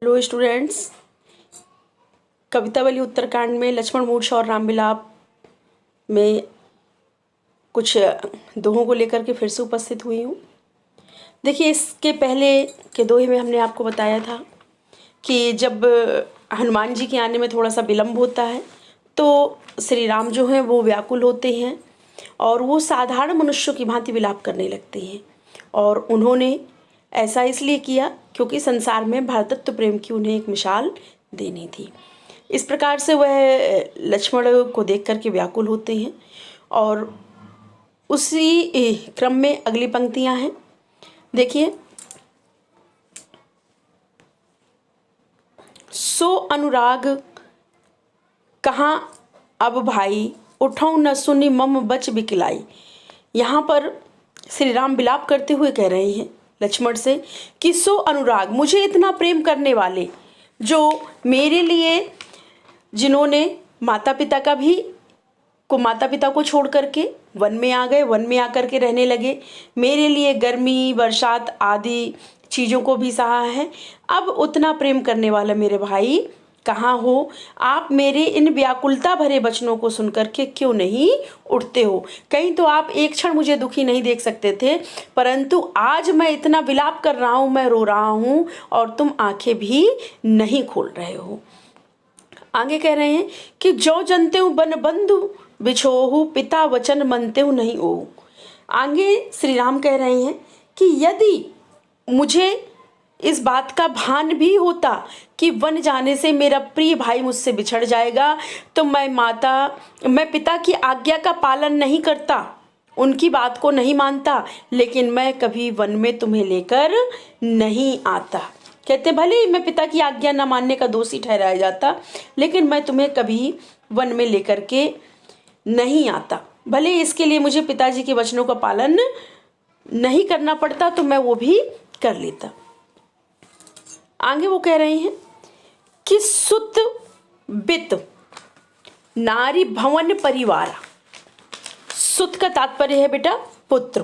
Hello students, Kavitavali Uttarkand में लक्ष्मण मूर्छ और राम विलाप में कुछ दोहों को लेकर के फिर से उपस्थित हुई हूँ। देखिए, इसके पहले के दोहे में हमने आपको बताया था कि जब हनुमान जी के आने में थोड़ा सा विलम्ब होता है तो श्री राम जो हैं वो व्याकुल होते हैं और वो साधारण मनुष्यों की भांति विलाप करने लगते हैं। और उन्होंने ऐसा इसलिए किया क्योंकि संसार में भ्रातृत्व प्रेम की उन्हें एक मिसाल देनी थी। इस प्रकार से वह लक्ष्मण को देख करके व्याकुल होते हैं। और उसी क्रम में अगली पंक्तियां हैं, देखिए। सो अनुराग कहाँ अब भाई, उठौ न सुनी मम बच बिकलाई। यहाँ पर श्री राम विलाप करते हुए कह रहे हैं लक्ष्मण से कि सो अनुराग, मुझे इतना प्रेम करने वाले, जो मेरे लिए, जिन्होंने माता पिता को छोड़ करके वन में आ गए, वन में आकर के रहने लगे, मेरे लिए गर्मी बरसात आदि चीज़ों को भी सहा है। अब उतना प्रेम करने वाला मेरे भाई कहाँ हो? आप मेरे इन व्याकुलता भरे वचनों को सुनकर के क्यों नहीं उठते हो? कहीं तो आप एक क्षण मुझे दुखी नहीं देख सकते थे, परंतु आज मैं इतना विलाप कर रहा हूँ, मैं रो रहा हूँ और तुम आंखें भी नहीं खोल रहे हो। आगे कह रहे हैं कि जो जनते हूँ बन बंधु बिछोहु, पिता वचन मनते हूँ नहीं ओहु। आगे श्री राम कह रहे हैं कि यदि मुझे इस बात का भान भी होता कि वन जाने से मेरा प्रिय भाई मुझसे बिछड़ जाएगा, तो मैं पिता की आज्ञा का पालन नहीं करता, उनकी बात को नहीं मानता, लेकिन मैं कभी वन में तुम्हें लेकर नहीं आता। कहते भले ही मैं पिता की आज्ञा न मानने का दोषी ठहराया जाता, लेकिन मैं तुम्हें कभी वन में लेकर के नहीं आता। भले इसके लिए मुझे पिताजी के वचनों का पालन नहीं करना पड़ता तो मैं वो भी कर लेता। आगे वो कह रहे हैं कि सुत बित नारी भवन परिवार। सुत का तात्पर्य है बेटा पुत्र,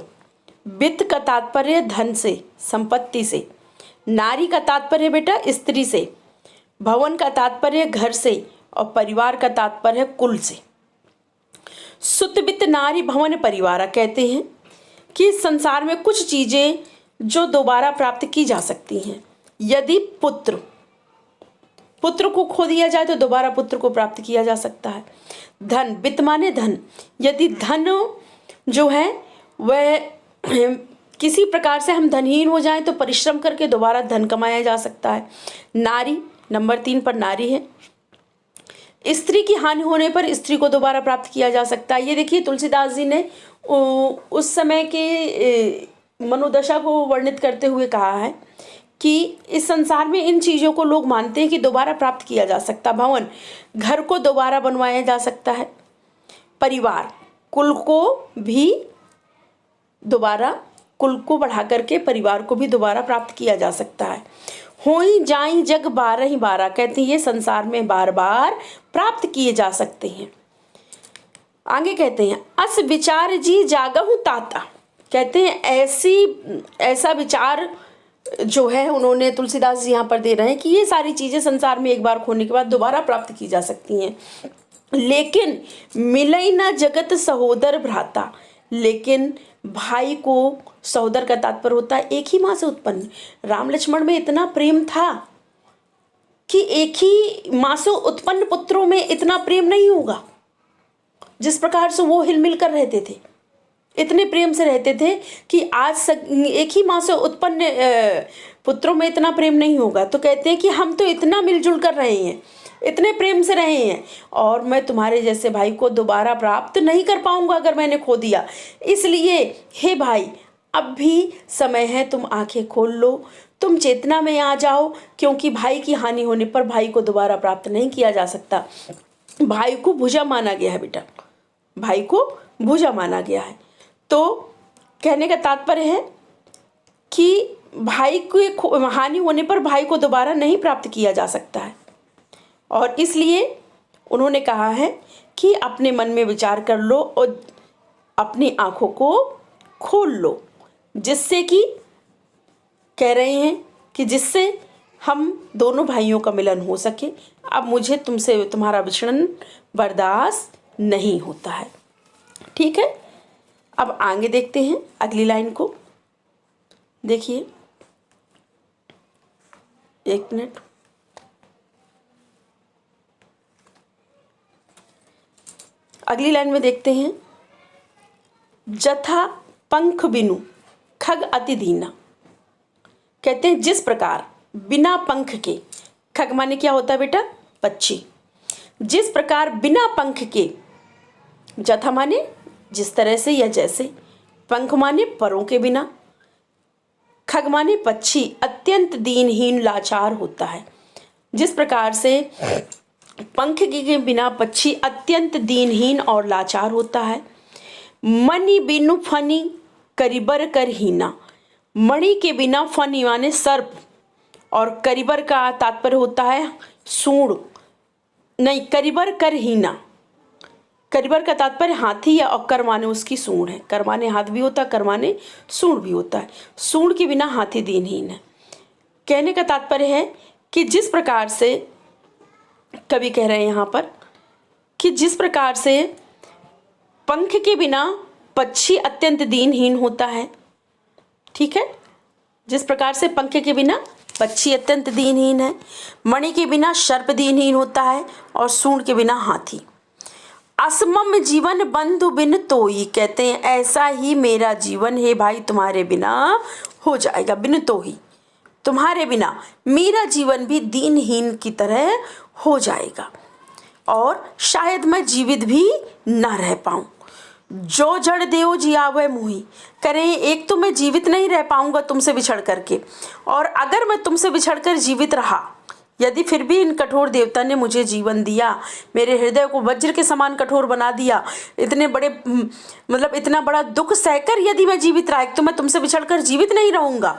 बित का तात्पर्य धन से, संपत्ति से, नारी का तात्पर्य बेटा स्त्री से, भवन का तात्पर्य घर से और परिवार का तात्पर्य कुल से। सुत बित नारी भवन परिवार कहते हैं कि संसार में कुछ चीजें जो दोबारा प्राप्त की जा सकती हैं। यदि पुत्र को खो दिया जाए तो दोबारा पुत्र को प्राप्त किया जा सकता है। धन, वित्त माने धन, यदि धन जो है वह किसी प्रकार से हम धनहीन हो जाएं तो परिश्रम करके दोबारा धन कमाया जा सकता है। नारी, नंबर 3 पर नारी है। स्त्री की हानि होने पर स्त्री को दोबारा प्राप्त किया जा सकता है। ये देखिए तुलसीदास जी ने उस समय के मनोदशा को वर्णित करते हुए कहा है कि इस संसार में इन चीज़ों को लोग मानते हैं कि दोबारा प्राप्त किया जा सकता। भवन, घर को दोबारा बनवाया जा सकता है। परिवार, कुल को बढ़ा करके परिवार को भी दोबारा प्राप्त किया जा सकता है। होई जाई जग 12 कहते हैं ये संसार में बार बार प्राप्त किए जा सकते हैं। आगे कहते हैं अस विचार जी जागहु ताता। कहते हैं ऐसा विचार जो है उन्होंने तुलसीदास जी यहाँ पर दे रहे हैं कि ये सारी चीज़ें संसार में एक बार खोने के बाद दोबारा प्राप्त की जा सकती हैं। लेकिन मिलई ना जगत सहोदर भ्राता, लेकिन भाई को, सहोदर का तात्पर्य होता है एक ही माँ से उत्पन्न। राम लक्ष्मण में इतना प्रेम था कि एक ही माँ से उत्पन्न पुत्रों में इतना प्रेम नहीं होगा। जिस प्रकार से वो हिलमिल कर रहते थे, इतने प्रेम से रहते थे कि आज एक ही माँ से उत्पन्न पुत्रों में इतना प्रेम नहीं होगा। तो कहते हैं कि हम तो इतना मिलजुल कर रहे हैं, इतने प्रेम से रहे हैं, और मैं तुम्हारे जैसे भाई को दोबारा प्राप्त नहीं कर पाऊंगा अगर मैंने खो दिया। इसलिए हे भाई, अब भी समय है, तुम आंखें खोल लो, तुम चेतना में आ जाओ, क्योंकि भाई की हानि होने पर भाई को दोबारा प्राप्त नहीं किया जा सकता। भाई को भुजा माना गया है बेटा, भाई को भुजा माना गया है। तो कहने का तात्पर्य है कि भाई को हानि होने पर भाई को दोबारा नहीं प्राप्त किया जा सकता है। और इसलिए उन्होंने कहा है कि अपने मन में विचार कर लो और अपनी आंखों को खोल लो, जिससे कि कह रहे हैं कि जिससे हम दोनों भाइयों का मिलन हो सके। अब मुझे तुमसे तुम्हारा विछड़न बर्दाश्त नहीं होता है। ठीक है, अब आगे देखते हैं अगली लाइन को। देखिए, एक मिनट। अगली लाइन में देखते हैं, जथा पंख बिनु खग अति दीना। कहते हैं जिस प्रकार बिना पंख के, खग माने क्या होता है बेटा? पक्षी। जिस प्रकार बिना पंख के, जथा माने जिस तरह से या जैसे, पंख माने परों के बिना, खग माने पक्षी अत्यंत दीनहीन लाचार होता है। जिस प्रकार से पंख के बिना पक्षी अत्यंत दीनहीन और लाचार होता है। मणि बिनु फनी करिबर कर हीना। मणि के बिना, फनी माने सर्प, और करिबर का तात्पर्य होता है सूंड, नहीं, करिबर कर हीना। करिबर का तात्पर्य हाथी या और कर माने उसकी सूंड है। कर माने हाथ भी होता है, कर माने सूंड भी होता है। सूंड के बिना हाथी दीनहीन है। कहने का तात्पर्य है कि जिस प्रकार से, कवि कह रहे हैं यहाँ पर कि जिस प्रकार से पंख के बिना पक्षी अत्यंत दीनहीन होता है, ठीक है, जिस प्रकार से पंख के बिना पक्षी अत्यंत दीनहीन है, मणि के बिना सर्प दीनहीन होता है, और सूंड के बिना हाथी। असमम जीवन बंधु बिन तोई। कहते हैं ऐसा ही मेरा जीवन है भाई तुम्हारे बिना हो जाएगा। बिन तो ही, तुम्हारे बिना मेरा जीवन भी दीनहीन की तरह हो जाएगा, और शायद मैं जीवित भी ना रह पाऊं। जो जड़ देव जियावे मुही। करें एक तो मैं जीवित नहीं रह पाऊंगा तुमसे बिछड़ करके, और अगर मैं तुमसे बिछड़कर जीवित रहा, यदि फिर भी इन कठोर देवता ने मुझे जीवन दिया, मेरे हृदय को वज्र के समान कठोर बना दिया, इतने बड़े मतलब इतना बड़ा दुख सहकर यदि मैं जीवित रहा, एक तो मैं तुमसे बिछड़कर जीवित नहीं रहूंगा।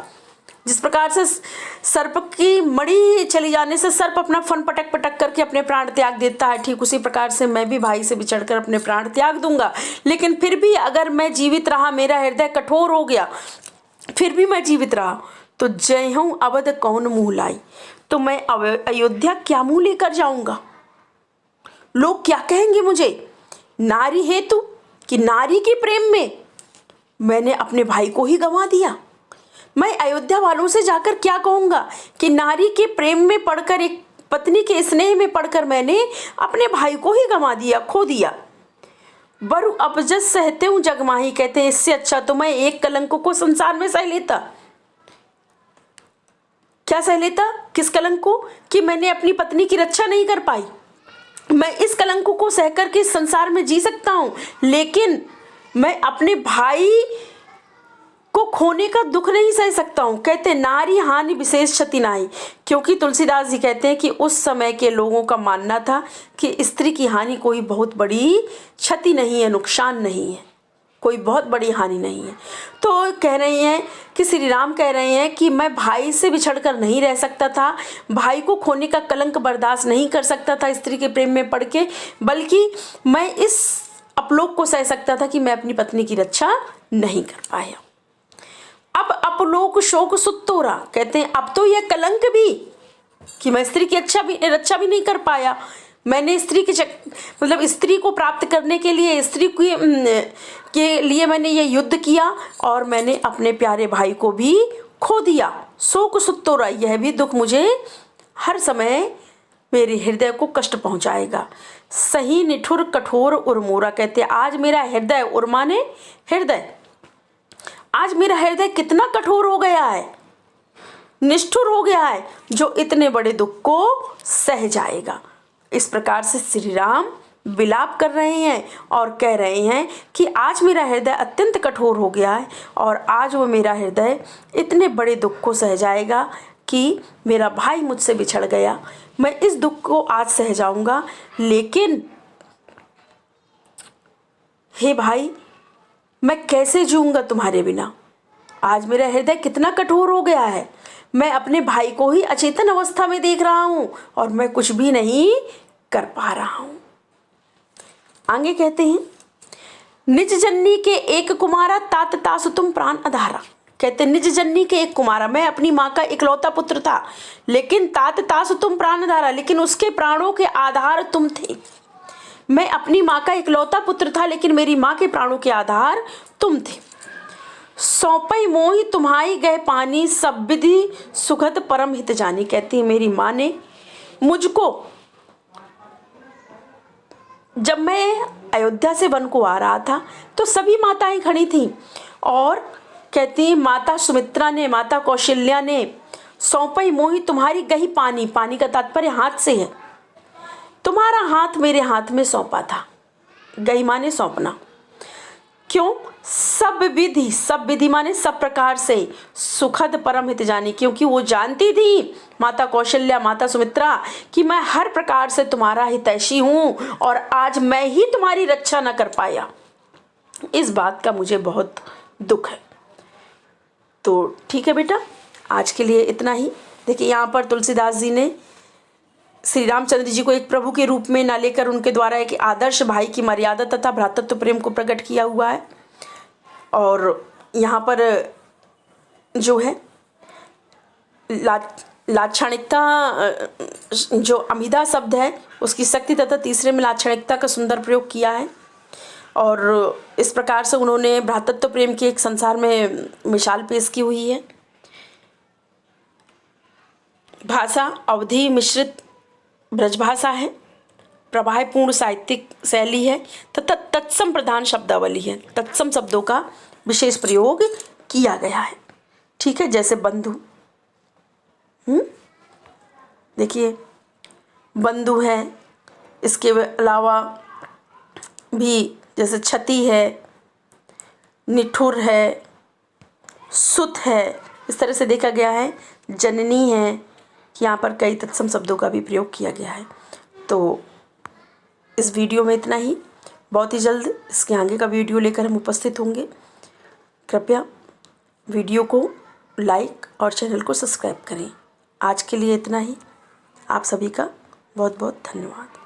जिस प्रकार से सर्प की मणि चली जाने से सर्प अपना फन पटक पटक करके अपने प्राण त्याग देता है, ठीक उसी प्रकार से मैं भी भाई से बिछड़कर अपने प्राण त्याग दूंगा। लेकिन फिर भी अगर मैं जीवित रहा, मेरा हृदय कठोर हो गया, फिर भी मैं जीवित रहा, तो जय हूँ अवध कौन मुँह लाई। तो मैं अयोध्या क्या मुँह लेकर जाऊंगा? लोग क्या कहेंगे मुझे? नारी हेतु, कि नारी के प्रेम में मैंने अपने भाई को ही गंवा दिया। मैं अयोध्या वालों से जाकर क्या कहूँगा कि नारी के प्रेम में पड़कर, एक पत्नी के स्नेह में पड़कर मैंने अपने भाई को ही गंवा दिया, खो दिया। बरु अपजस सहते हूँ जगमाही। कहते हैं इससे अच्छा तो मैं एक कलंक को संसार में सह लेता। क्या सह लेता? किस कलंक को? कि मैंने अपनी पत्नी की रक्षा नहीं कर पाई। मैं इस कलंक को सहकर के संसार में जी सकता हूँ, लेकिन मैं अपने भाई को खोने का दुख नहीं सह सकता हूँ। कहते नारी हानि विशेष क्षति नाई, क्योंकि तुलसीदास जी कहते हैं कि उस समय के लोगों का मानना था कि स्त्री की हानि कोई बहुत बड़ी क्षति नहीं है, नुकसान नहीं है, कोई बहुत बड़ी हानि नहीं है। तो कह रही हैं कि श्री राम कह रहे हैं कि मैं भाई से बिछड़कर नहीं रह सकता था, भाई को खोने का कलंक बर्दाश्त नहीं कर सकता था स्त्री के प्रेम में पड़ के, बल्कि मैं इस अपलोक को सह सकता था कि मैं अपनी पत्नी की रक्षा नहीं कर पाया। अब अपलोक शोक सुतोरा। कहते हैं अब तो यह कलंक भी कि मैं स्त्री की रक्षा भी नहीं कर पाया। मैंने स्त्री के मतलब स्त्री को प्राप्त करने के लिए, स्त्री के लिए मैंने ये युद्ध किया, और मैंने अपने प्यारे भाई को भी खो दिया। शोक सुतोरा, यह भी दुख मुझे हर समय मेरे हृदय को कष्ट पहुंचाएगा। सही निठुर कठोर उर्मोरा। कहते आज मेरा हृदय, उर्मा ने हृदय, आज मेरा हृदय कितना कठोर हो गया है, निष्ठुर हो गया है, जो इतने बड़े दुख को सह जाएगा। इस प्रकार से श्री राम विलाप कर रहे हैं और कह रहे हैं कि आज मेरा हृदय अत्यंत कठोर हो गया है, और आज वो मेरा हृदय इतने बड़े दुख को सह जाएगा कि मेरा भाई मुझसे बिछड़ गया। मैं इस दुख को आज सह जाऊंगा, लेकिन हे भाई, मैं कैसे जीऊंगा तुम्हारे बिना? आज मेरा हृदय कितना कठोर हो गया है। मैं अपने भाई को ही अचेतन अवस्था में देख रहा हूं, और मैं कुछ भी नहीं कर पा रहा हूं। आगे कहते हैं निज जननी के एक कुमारा तात तासु तुम प्राण अधारा। कहते निज जननी के एक कुमारा, मैं अपनी माँ का इकलौता पुत्र था, लेकिन तात तास तुम प्राणधारा, लेकिन उसके प्राणों के आधार तुम थे। मैं अपनी माँ का इकलौता पुत्र था, लेकिन मेरी माँ के प्राणों के आधार तुम थे। सौंपई मोहि तुम्हारी गए पानी, सब विधि सुखद परम हित जानी। कहती है मेरी माँ ने मुझको, जब मैं अयोध्या से वन को आ रहा था तो सभी माताएं खड़ी थीं, और कहती माता सुमित्रा ने, माता कौशल्या ने सौंपई मोहि तुम्हारी गही पानी, पानी का तात्पर्य हाथ से है, तुम्हारा हाथ मेरे हाथ में सौंपा था। गही माने सौंपना। क्यों? सब विधि, सब विधि माने सब प्रकार से, सुखद परम हित जानी, क्योंकि वो जानती थी माता कौशल्या, माता सुमित्रा, कि मैं हर प्रकार से तुम्हारा हितैषी हूं और आज मैं ही तुम्हारी रक्षा न कर पाया। इस बात का मुझे बहुत दुख है। तो ठीक है बेटा, आज के लिए इतना ही। देखिए यहाँ पर तुलसीदास जी ने श्री रामचंद्र जी को एक प्रभु के रूप में न लेकर उनके द्वारा एक आदर्श भाई की मर्यादा तथा भ्रातृत्व प्रेम को प्रकट किया हुआ है। और यहाँ पर जो है लाक्षणिकता, जो अमिधा शब्द है उसकी शक्ति तथा तीसरे में लाक्षणिकता का सुंदर प्रयोग किया है। और इस प्रकार से उन्होंने भ्रातृत्व प्रेम की एक संसार में मिसाल पेश की हुई है। भाषा अवधि मिश्रित ब्रजभाषा है, प्रवाहपूर्ण साहित्यिक शैली है तथा तत्सम प्रधान शब्दावली है। तत्सम शब्दों का विशेष प्रयोग किया गया है। ठीक है, जैसे बंधु, देखिए बंधु है, इसके अलावा भी जैसे क्षति है, निठुर है, सुत है, इस तरह से देखा गया है। जननी है, यहाँ पर कई तत्सम शब्दों का भी प्रयोग किया गया है। तो इस वीडियो में इतना ही। बहुत ही जल्द इसके आगे का वीडियो लेकर हम उपस्थित होंगे। कृपया वीडियो को लाइक और चैनल को सब्सक्राइब करें। आज के लिए इतना ही। आप सभी का बहुत बहुत धन्यवाद।